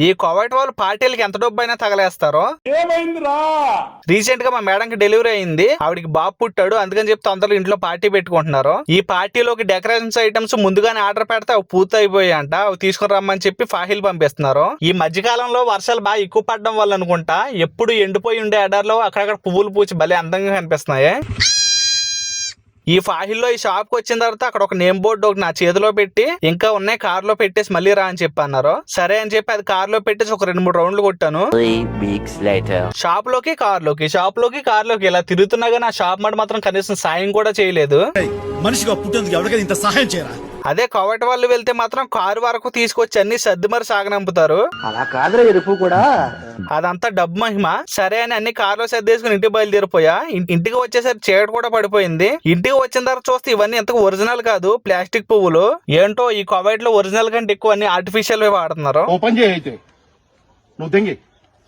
ఈ కోవైట్ వాళ్ళు పార్టీలకి ఎంత డబ్బు అయినా తగలేస్తారో. రీసెంట్ గా మా మేడంకి డెలివరీ అయింది. ఆవిడికి బాబు పుట్టాడు. అందుకని చెప్తే అందరూ ఇంట్లో పార్టీ పెట్టుకుంటున్నారు. ఈ పార్టీలోకి డెకరేషన్స్ ఐటమ్స్ ముందుగానే ఆర్డర్ పెడితే అవి పూర్తి అయిపోయాయంట. అవి తీసుకుని రమ్మని చెప్పి ఫాహిల్ పంపిస్తున్నారు. ఈ మధ్య కాలంలో వర్షాలు బాగా ఎక్కువ పడడం వల్ల అనుకుంటా ఎప్పుడు ఎండిపోయి ఉండే ఎడార్లో అక్కడక్కడ పువ్వులు పూచి భలే అందంగా కనిపిస్తున్నాయి. ఈ ఫాహిల్లో ఈ షాప్ కి వచ్చిన తర్వాత అక్కడ ఒక నేమ్ బోర్డు ఒకటి నా చేతిలో పెట్టి ఇంకా ఉన్నాయి కార్ లో పెట్టేసి మళ్ళీ రా అని చెప్పి అన్నారు. సరే అని చెప్పి అది కార్ లో పెట్టేసి ఒక 2-3 రౌండ్లు కొట్టాను. షాప్ లోకి కార్ లోకి ఇలా తిరుగుతున్నా గానీ ఆ షాప్ మాట మాత్రం కనీసం సాయం కూడా చేయలేదు. మనిషిగా పుట్టేందుకు ఎవరికైనా ఇంత సహాయం చేయరా? అదే కోవైట్ వాళ్ళు వెళ్తే మాత్రం కారు వరకు తీసుకొచ్చి అన్ని సర్ది మరి సాగనంపుతారు. అలా కాదురా ఎరుపు కూడా. అదంతా డబ్బు మహిమ. సరే అని అన్ని కార్లో సర్దేసుకుని ఇంటికి బయలుదేరిపోయా. ఇంటికి వచ్చేసరికి చీకటి కూడా పడిపోయింది. ఇంటికి వచ్చిన తర్వాత చూస్తే ఇవన్నీ ఎంతకు ఒరిజినల్ కాదు, ప్లాస్టిక్ పువ్వులు. ఏంటో ఈ కోవైట్ లో ఒరిజినల్ కంటే ఎక్కువ అన్ని ఆర్టిఫిషియల్ వాడుతున్నారు. ఓపెన్ చేయి అయితే నువ్వు తెంగి